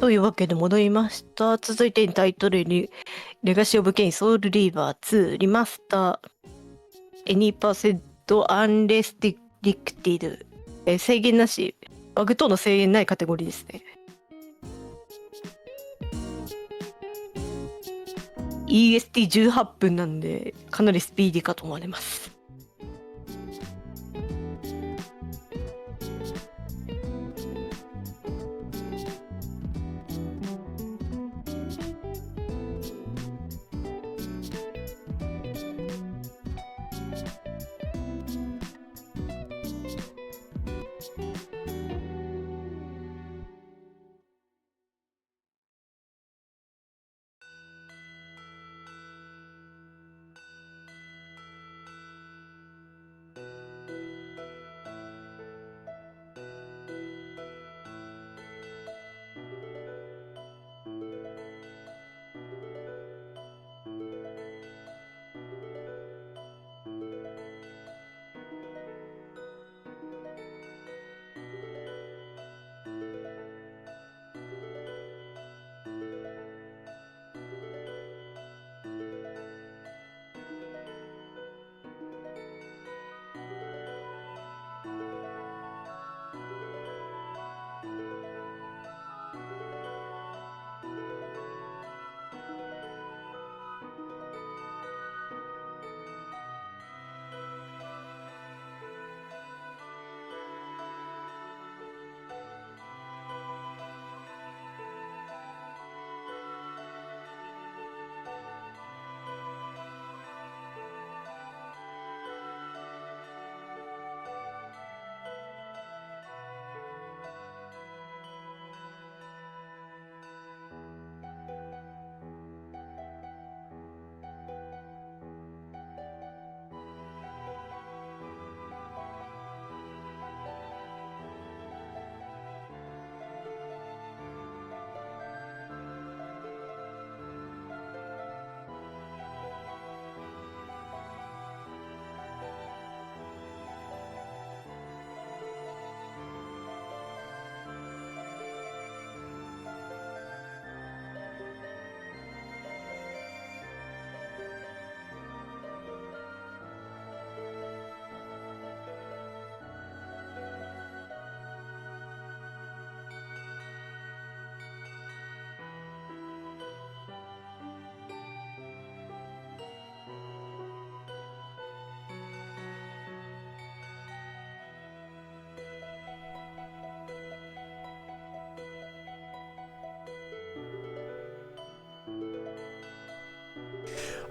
というわけで戻りました。続いてタイトルにレガシー・オブ・ケインソウル・リーバー2リマスター Any% Unrestricted、制限なし、バグ等の制限ないカテゴリーですね。EST18 分なんでかなりスピーディーかと思われます。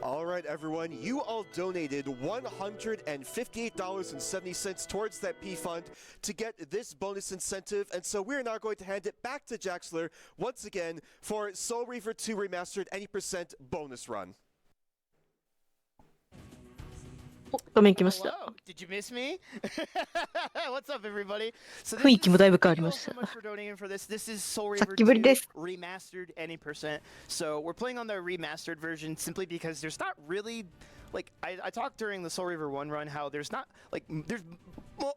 All right, everyone, you all donated $158.70 towards that P fund to get this bonus incentive, and so we're now going to hand it back to Jaxler once again for Soul Reaver 2 Remastered Any% bonus run. 画面来ました。 Hello, did you miss me? What's up, everybody? So 雰囲気もだいぶ変わりま thank し you た。 all so much for donating for this. This is Soul さっ Reaver きぶり 2 です。 Remastered Any%. So we're playing on the remastered version simply because there's not really like I talked during the Soul Reaver 1 run how there's not like there's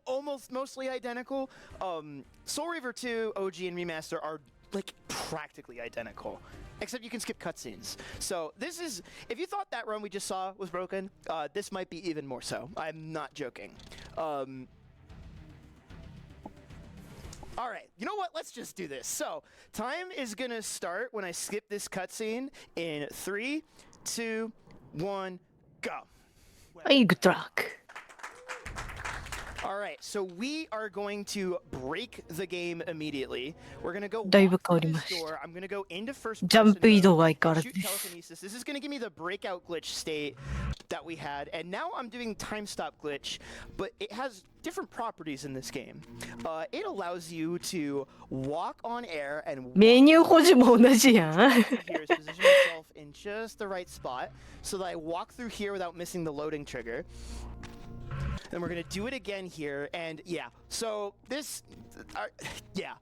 almost mostly identical. Soul Reaver 2 OG and remaster are like practically identical. Except you can skip cutscenes. So this is, if you thought that run we just saw was broken, this might be even more so. I'm not joking. All right, you know what? Let's just do this. So time is gonna start when I skip this cutscene in 3, 2, 1, go. はい、グッドラック。 All right, so we are going to break the game immediately. We're going to go walk だいぶ変わ through りま this し door. た。 I'm going to go into first ジャン person プ移 mode 動は相変わら and ず shoot です。 telekinesis. This is going to give me the breakout glitch state that we had, and now I'm doing time stop glitch, but it has different properties in this game. It allows you to walk on air and メニュー保持も同じやん。 here is position myself in just the right spot so that I walk through here without missing the loading trigger. Then we're gonna do it again here, and yeah. So this, yeah.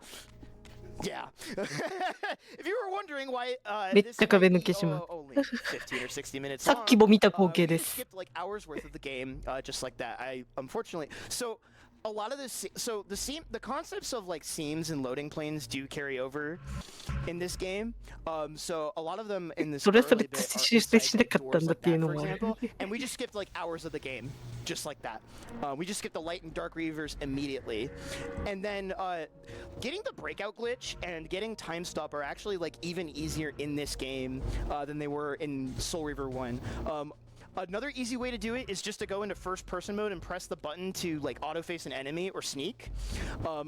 If you were wondering why めっ this ちゃ壁 might 抜 be けしまう。 only 15 or 60 minutes さっき long, も見た光景 we で just す。 skipped like hours worth of the game just like that. I unfortunately so. a lot of this, so the concepts of like seams and loading planes do carry over in this game. So a lot of them in this それ early bit 修 are 正 inside しなか like ったん doors だっ like ていう that, の for もある。 example. And we just skipped like hours of the game, just like that. We just skipped the light and dark reavers immediately, and then getting the breakout glitch and getting time stop are actually like even easier in this game than they were in Soul Reaver 1. Another easy way to do it is just to go into first person mode and press the button to like auto face an enemy or sneak.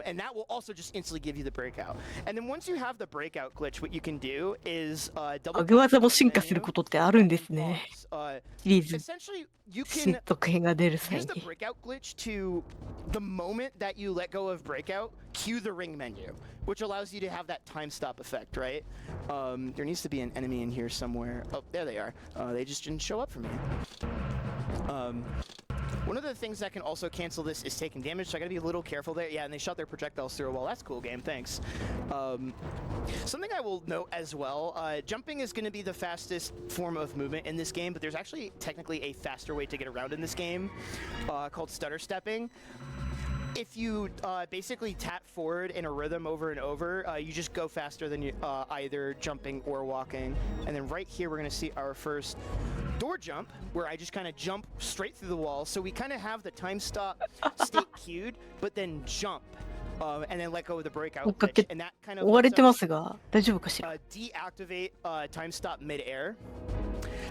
And that will also just instantly give you the breakout. And then once you have the breakout glitch, what you can do is 上 double げ技も進化することってあるんですね。 シリーズ essentially you 新 can 続編が出る際 use the に。 breakout glitch to the moment that you let go of breakout, cue the ring menu, which allows you to have that time stop effect, right? There needs to be an enemy in here somewhere. Oh, there they are. They just didn't show up for me. One of the things that can also cancel this is taking damage, so I gotta be a little careful there. Yeah, and they shot their projectiles through a wall. That's cool, game, thanks. Something I will note as well, jumping is gonna be the fastest form of movement in this game, but there's actually technically a faster way to get around in this game called stutter stepping. If you basically tap forward in a rhythm over and over, you just go faster than you either jumping or walking. And then right here, we're gonna see our first door jump, where I just kind of jump straight through the wall. So we kind of have the time stop state queued, but then jump. And then let go of the breakout glitch. And that kind of 追われ lets てま us, すが、大丈夫かしら。 deactivate time stop mid-air.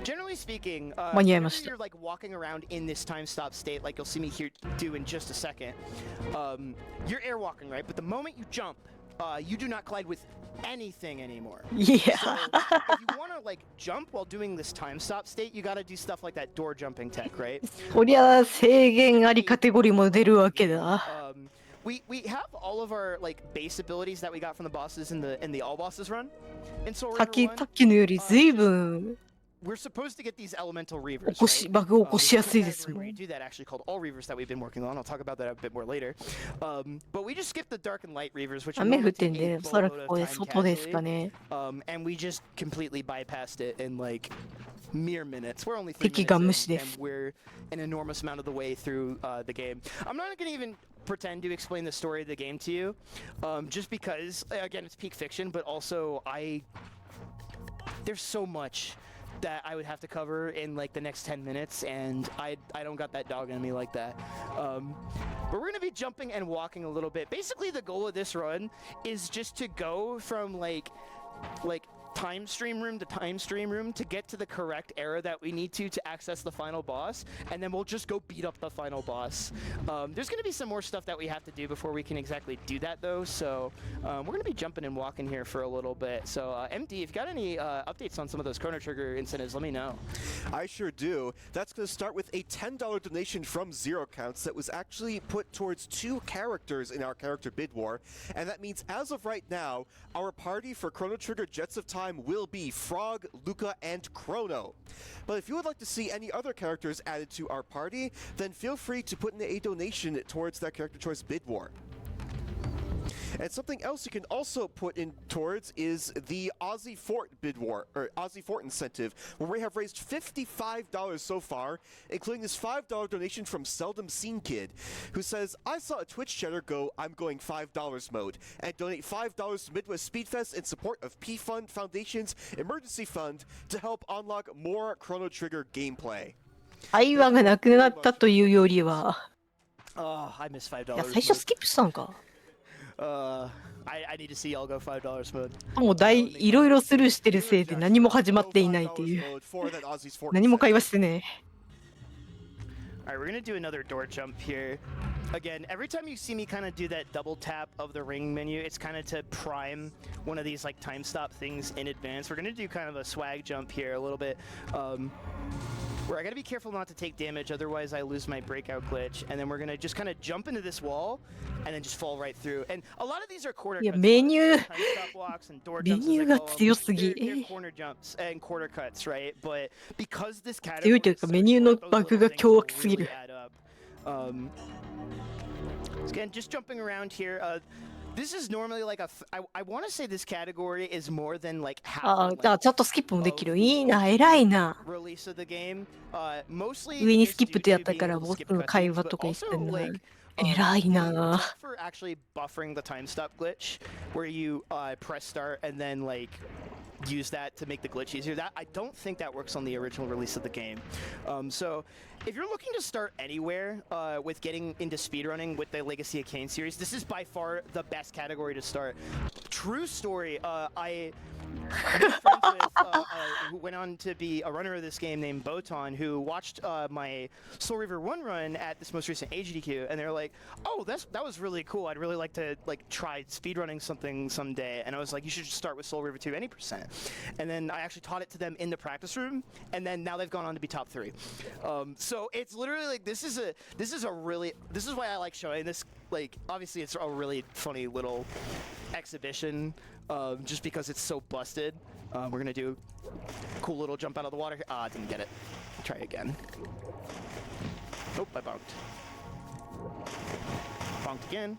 Generally speaking, 間に合い whenever ました you're like walking around in this time stop state, like you'll see me here do in just a second, you're airwalking, right? But the moment you jump, you do not collide with anything anymore. いや So if you want to like jump while doing this time stop state, you got to do stuff like that door jumping tech, right? そりゃ制限ありカテゴリーも出るわけだ。 We have all of our like base abilities that we got from the bosses in the all bosses run. In Soul さっ Reaver き 1, さっきのより随分 we're supposed to get these elemental 起 reavers. こし right? バグを起こしやすい There's で a す category も where ん you。do that actually called all reavers that we've been working on. I'll talk about that a bit more later. But we just skipped the dark and light reavers, which 雨降 normally ってん take で、 a おそらく boatload こ of れ time 外ですか casually. ね。 And we just completely bypassed it in like mere minutes. We're only 3敵が無 minutes 視 in, で and す。 we're an enormous amount of the way through the game. I'm not going to even pretend to explain the story of the game to you, just because, again, it's peak fiction, but also there's so much that I would have to cover in like the next 10 minutes, and I don't got that dog in me like that. But we're gonna be jumping and walking a little bit. Basically, the goal of this run is just to go from like time stream room to time stream room to get to the correct era that we need to access the final boss, and then we'll just go beat up the final boss. There's going to be some more stuff that we have to do before we can exactly do that though, so we're going to be jumping and walking here for a little bit. So MD, if you got any updates on some of those Chrono Trigger incentives, let me know. I sure do. That's going to start with a $10 donation from Zero Counts that was actually put towards 2 characters in our character bid war. And that means as of right now, our party for Chrono Trigger Jets of Time will be Frog, Luca, and Chrono. But if you would like to see any other characters added to our party, then feel free to put in a donation towards that character choice bid war. And something else you can also put in towards is the Aussie Fort bid war, or Aussie Fort incentive, where we have raised $55 so far, including this $5 donation from Seldom Seen Kid, who says, I saw a Twitch chatter go, I'm going $5 mode, and donate $5 to Midwest Speedfest in support of P-Fund Foundation's emergency fund to help unlock more Chrono Trigger gameplay. 会話がなくなったというよりは、 Oh, I missed $5. いや最初スキップしたのか。 I need to see y'all go $5 mode. もういろいろスルーしてるせいで何も始まっていないっていう。何も会話してね。 Alright, we're gonna do another door jump here. Again, every time you see me kind of do that double tap of the ring menu, it's kind of to prime one of these like time stop things in advance. We're gonna do kind of a swag jump here a little bit. Where I gotta be careful not to take damage, otherwise I lose my breakout glitch. And then we're gonna just kind of jump into this wall and then just fall right through. And a lot of these are quarter cuts. いやメニュー Time stop blocks and door メ jumps ニュー as が they go up. 強すぎ。 They're corner jumps and quarter cuts, right? But because this 強い category という is か so メニューの short, those バグ little が things 凶 will 悪すぎ really る。 add up. Again, just jumping around here. This is normally like I want to say this category is more than like half ああ、the じゃあ length ちょっとスキップもできる。いいな、偉いな。 release of the game. Mostly 上に is スキップ due ってやっ to た being から、 able to 僕 skip の会 cutscenes, 話 but とか言って also んな。 like 偉い the な。 tech for actually buffering the time stop glitch, where you press start and then like use that to make the glitch easier. That I don't think that works on the original release of the game. So if you're looking to start anywhere with getting into speedrunning with the Legacy of Kain series, this is by far the best category to start. True story, I made friends with who went on to be a runner of this game named Botan, who watched my Soul Reaver 1 run at this most recent AGDQ, and they're like, "Oh, that was really cool. I'd really like to try speedrunning something someday." And I was like, "You should just start with Soul Reaver 2 any percent." And then I actually taught it to them in the practice room, and then now they've gone on to be top 3. So it's literally like this is why I like showing this. Like obviously it's a really funny little exhibition, just because it's so busted. We're gonna do a cool little jump out of the water here. Ah, didn't get it. Try again. Nope, I bonked. Bonked again.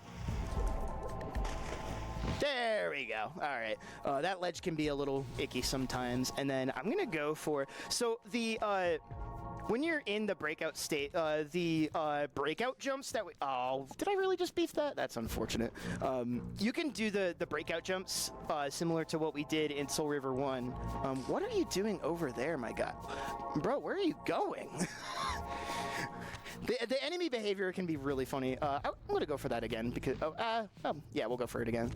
There we go. All right. That ledge can be a little icky sometimes. And then I'm gonna go for, so the when you're in the breakout state, the breakout jumps that oh, did I really just beef that? That's unfortunate. You can do the breakout jumps similar to what we did in Soul River 1. What are you doing over there, my guy? Bro, where are you going? The enemy behavior can be really funny. I'm gonna go for that again because, yeah, we'll go for it again.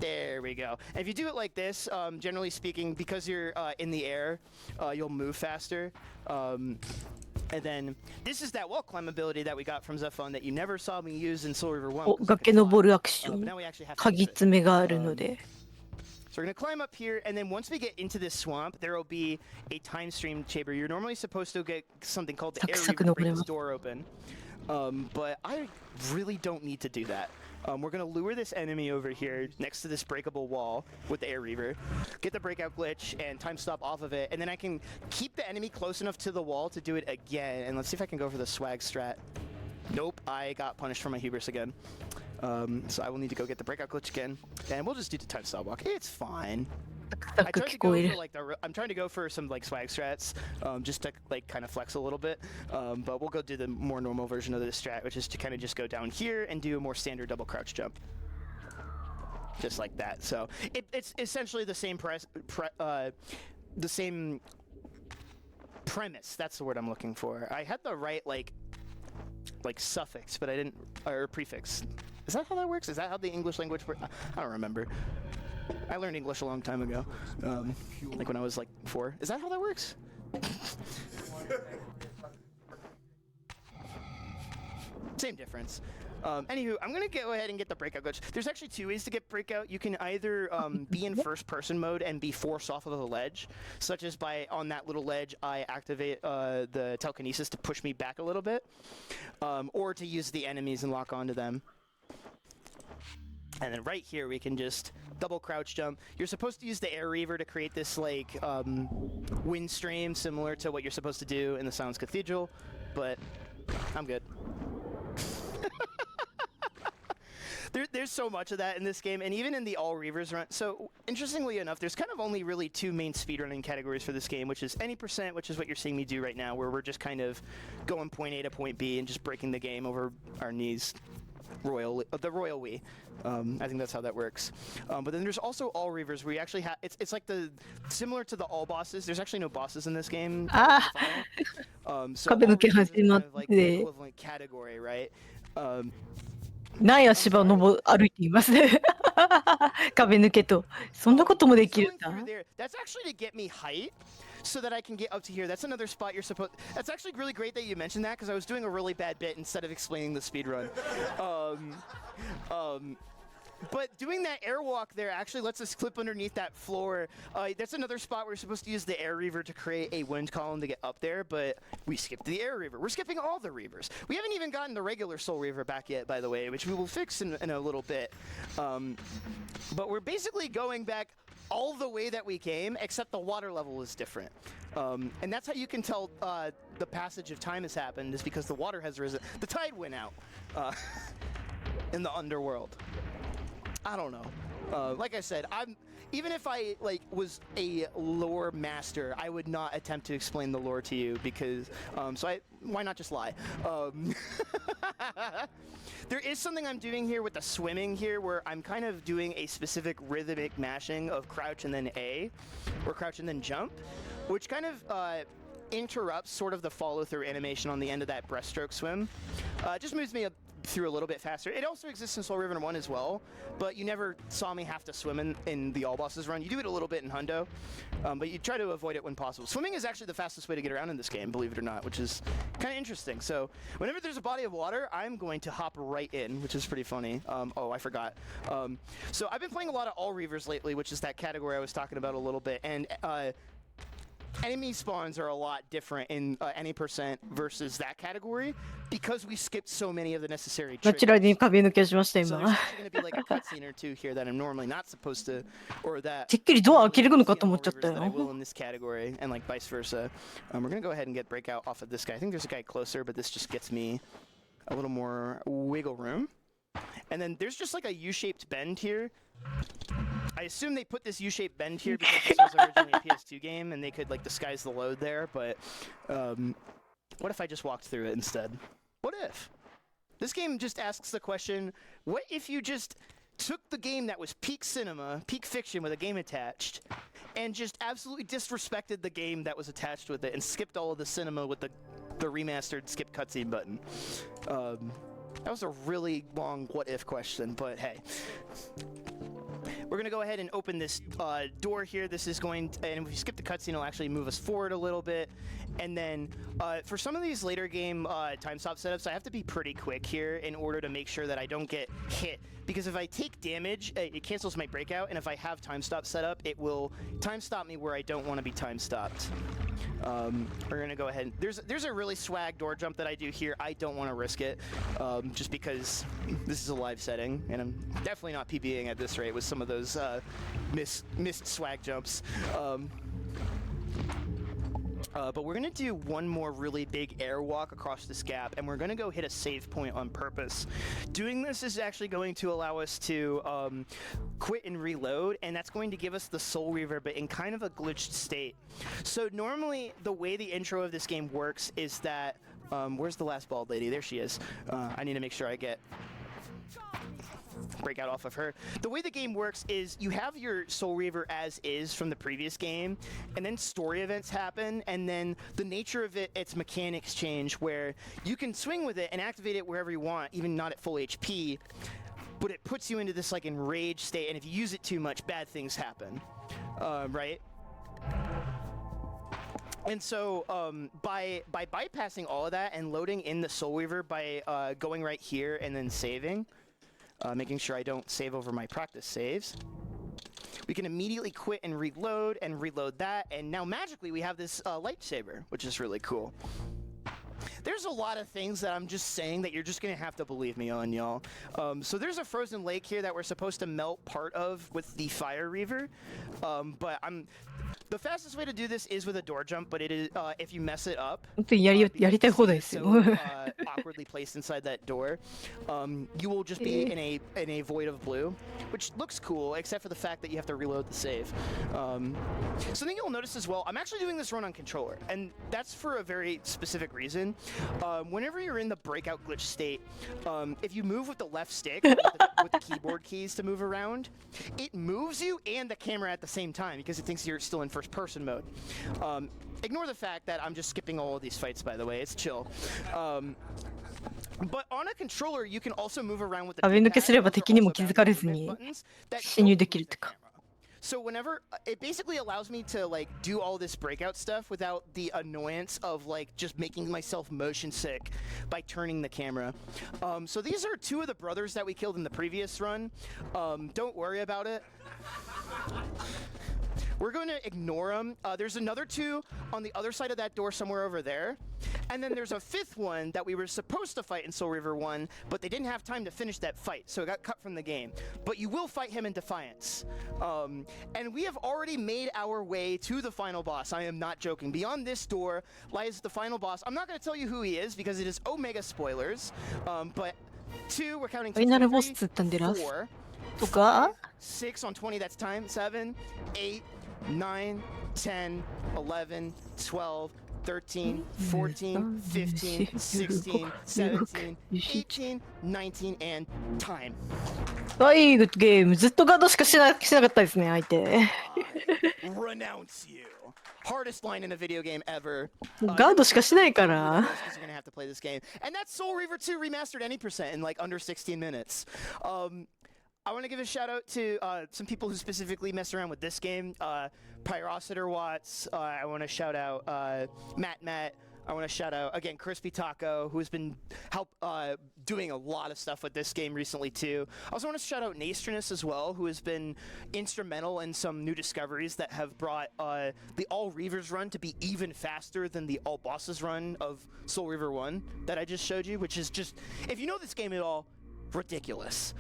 There we go. And if you do it like this, generally speaking, because you're in the air, you'll move faster. And then this is that wall climb ability that we got from Zephon that you never saw me use in Soul River 1. お、崖登るアクショ But ン。 now we actually have to 鍵 use it. 爪があるので。 So we're going to climb up here, and then once we get into this swamp, there will be a time stream chamber. You're normally supposed to get something called the air reaver to break this door open. But I really don't need to do that. We're going to lure this enemy over here next to this breakable wall with the air reaver, get the breakout glitch and time stop off of it, and then I can keep the enemy close enough to the wall to do it again. And let's see if I can go for the swag strat. Nope, I got punished for my hubris again. So I will need to go get the breakout glitch again, and we'll just do the time stop walk. It's fine. サ I ク tried 聞 to こ go え for る。 like I'm trying to go for some like swag strats, just to like kind of flex a little bit. But we'll go do the more normal version of this strat, which is to kind of just go down here and do a more standard double crouch jump, just like that. So it's essentially the same the same premise. That's the word I'm looking for. I had the right like suffix, but I didn't, or prefix. Is that how that works? Is that how the English language works? I don't remember. I learned English a long time ago, like when I was like 4. Is that how that works? Same difference. Anywho, I'm gonna go ahead and get the breakout glitch. There's actually 2 ways to get breakout. You can either be in first person mode and be forced off of the ledge, such as by on that little ledge I activate the telekinesis to push me back a little bit, or to use the enemies and lock onto them. And then right here we can just double crouch jump. You're supposed to use the air reaver to create this like wind stream similar to what you're supposed to do in the Silence Cathedral, but I'm good. There's so much of that in this game, and even in the all reavers run. So interestingly enough, there's kind of only really 2 main speedrunning categories for this game, which is any percent, which is what you're seeing me do right now, where we're just kind of going point A to point B and just breaking the game over our knees. The royal we. I think that's how that works. But then there's also all reavers where you actually have it's like similar to the all bosses. There's actually no bosses in this game. So all reavers is kind of like the equivalent category, right? ない足場を歩いていますね。壁抜けと。そんなこともできるんだ。 That's actually to get me height, so that I can get up to here. That's another spot you're supposed. That's actually really great that you mentioned that, because I was doing a really bad bit instead of explaining the speed run. But doing that airwalk there actually lets us clip underneath that floor. That's another spot where we're supposed to use the air reaver to create a wind column to get up there, but we skipped the air reaver. We're skipping all the reavers. We haven't even gotten the regular soul reaver back yet, by the way, which we will fix in a little bit. But we're basically going back all the way that we came, except the water level is different. And that's how you can tell the passage of time has happened, is because the water has risen. The tide went out. in the underworld. I don't know. Like I said, even if I was a lore master, I would not attempt to explain the lore to you because why not just lie? There is something I'm doing here with the swimming here where I'm kind of doing a specific rhythmic mashing of crouch and then A, or crouch and then jump, which kind of interrupts sort of the follow-through animation on the end of that breaststroke swim. Just moves me through a little bit faster. It also exists in Soul River 1 as well, but you never saw me have to swim in the All Bosses run. You do it a little bit in Hundo, but you try to avoid it when possible. Swimming is actually the fastest way to get around in this game, believe it or not, which is kind of interesting. So whenever there's a body of water, I'm going to hop right in, which is pretty funny. Oh, I forgot. So I've been playing a lot of All Reavers lately, which is that category I was talking about a little bit, and enemy spawns are a lot different in any percent versus that category because we skipped so many of the necessary ナチュラルに triggers. 壁抜けしました So there's 今。 actually going to be like a cutscene or two here that I'm normally not supposed to, or that てっきりドア開けるのかと see 思 on っちゃった All Reavers that I will よ。 in this category, and like vice versa. We're going to go ahead and get breakout off of this guy. I think there's a guy closer, but this just gets me a little more wiggle room. And then there's just like a U-shaped bend here. I assume they put this U-shaped bend here because this was originally a PS2 game and they could like disguise the load there, but what if I just walked through it instead? What if? This game just asks the question, what if you just took the game that was peak cinema, peak fiction with a game attached, and just absolutely disrespected the game that was attached with it and skipped all of the cinema with the remastered skip cutscene button? That was a really long what if question, but hey. We're going to go ahead and open this door here. This is going to, and if we skip the cutscene, it'll actually move us forward a little bit. And then for some of these later game time stop setups, I have to be pretty quick here in order to make sure that I don't get hit. Because if I take damage, it cancels my breakout. And if I have time stop set up, it will time stop me where I don't want to be time stopped. We're going to go ahead. There's a really swag door jump that I do here. I don't want to risk it just because this is a live setting. And I'm definitely not PBing at this rate with some of those missed swag jumps. But we're going to do one more really big air walk across this gap, and we're going to go hit a save point on purpose. Doing this is actually going to allow us to quit and reload, and that's going to give us the Soul Reaver, but in kind of a glitched state. So normally, the way the intro of this game works is that... where's the last bald lady? There she is. I need to make sure I get... breakout off of her. The way the game works is you have your Soul Reaver as is from the previous game, and then story events happen, and then the nature of it, its mechanics change, where you can swing with it and activate it wherever you want, even not at full HP, but it puts you into this like enraged state, and if you use it too much, bad things happen, right? And so by bypassing all of that and loading in the Soul Reaver by going right here and then saving, making sure I don't save over my practice saves, we can immediately quit and reload that, and now magically we have this lightsaber, which is really cool. There's a lot of things that I'm just saying that you're just gonna have to believe me on, y'all. So there's a frozen lake here that we're supposed to melt part of with the Fire Reaver, but the fastest way to do this is with a door jump, but it is if you mess it up, 本当にやりたい放題ですよ。 awkwardly placed inside that door, you will just be in a void of blue, which looks cool, except for the fact that you have to reload the save. Something you'll notice as well, I'm actually doing this run on controller, and that's for a very specific reason. Whenever you're in the breakout glitch state, if you move with the left stick, with the keyboard keys to move around, it moves you and the camera at the same time because it thinks you're still in first-person mode. Ignore the fact that I'm just skipping all of these fights, by the way. It's chill. But on a controller, you can also move around with the 壁抜けすれば敵にも気づかれずに侵入できるってか。 So whenever it basically allows me to like do all this breakout stuff without the annoyance of like just making myself motion sick by turning the camera. So these are two of the brothers that we killed in the previous run. Don't worry about it. We're going to ignore them. There's another two on the other side of that door somewhere over there. And then there's a fifth one that we were supposed to fight in Soul River 1, but they didn't have time to finish that fight, so it got cut from the game. But you will fight him in Defiance. And we have already made our way to the final boss. I am not joking. Beyond this door lies the final boss. I'm not going to tell you who he is because it is Omega spoilers, but 2, we're counting ファイナルボ 3, スっつったんでラス 4, トが6 on 20, that's time. 7, 8, 9, 10, 11, 12, 13, 14, 15, 16, 17, 18, 19, and time. はいグッドゲーム。ずっとガードしかしなかったですね、相手。Renounce you. Hardest line in a video game ever. ガードしかしないから。 Because you're gonna have to play this game. And that's Soul Reaver 2 remastered any percent in like under 16 minutes. I want to give a shout out to some people who specifically mess around with this game. Pyrociter Watts. I want to shout out Matt. I want to shout out again Crispy Taco, who's been doing a lot of stuff with this game recently too. I also want to shout out Nastrinus as well, who has been instrumental in some new discoveries that have brought the All Reavers run to be even faster than the All Bosses run of Soul Reaver 1 that I just showed you, which is just, if you know this game at all, ridiculous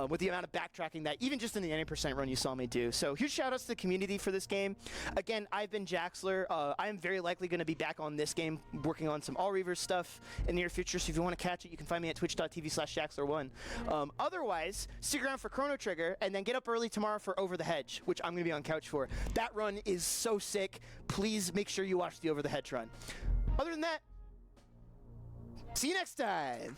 with the amount of backtracking that even just in the 90% run you saw me do. So huge shout outs to the community for this game. Again, I've been Jaxler. I am very likely going to be back on this game working on some All Reavers stuff in the near future, so if you want to catch it, you can find me at twitch.tv/Jaxler1. Otherwise, stick around for Chrono Trigger and then get up early tomorrow for Over the Hedge, which I'm going to be on couch for. That run is so sick. Please make sure you watch the Over the Hedge run. Other than that, see you next time.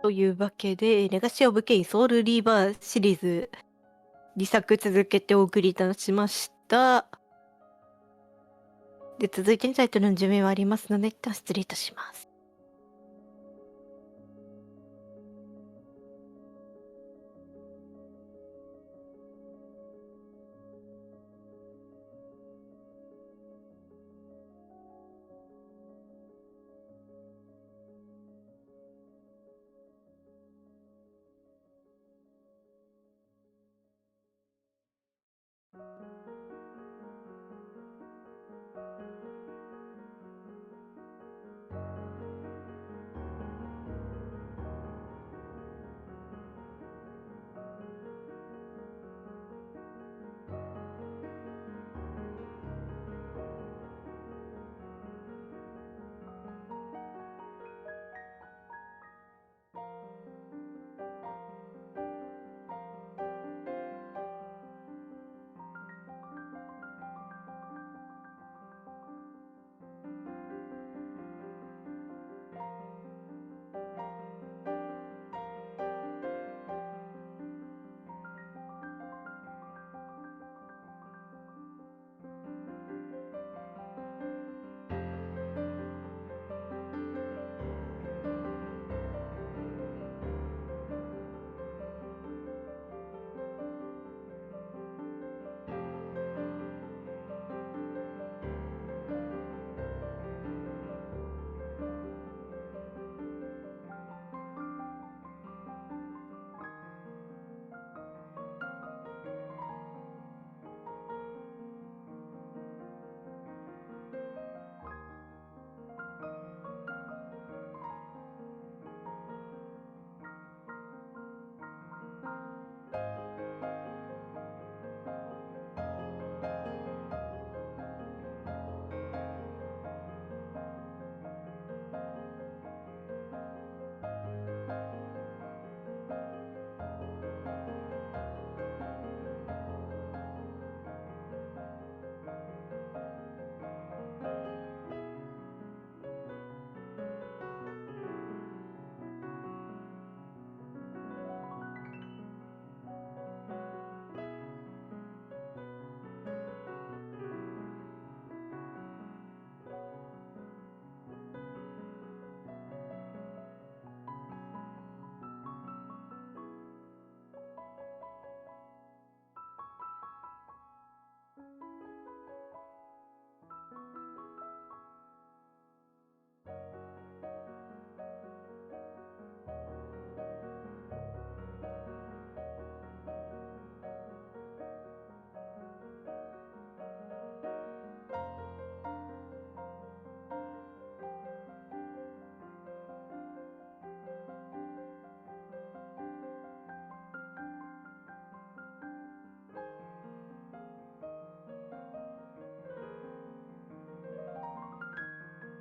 というわけで、レガシー・オブ・ケインソウル・リーバーシリーズ2作続けてお送りいたしました。で、続いてタイトルの順番はありますので、一旦失礼いたします。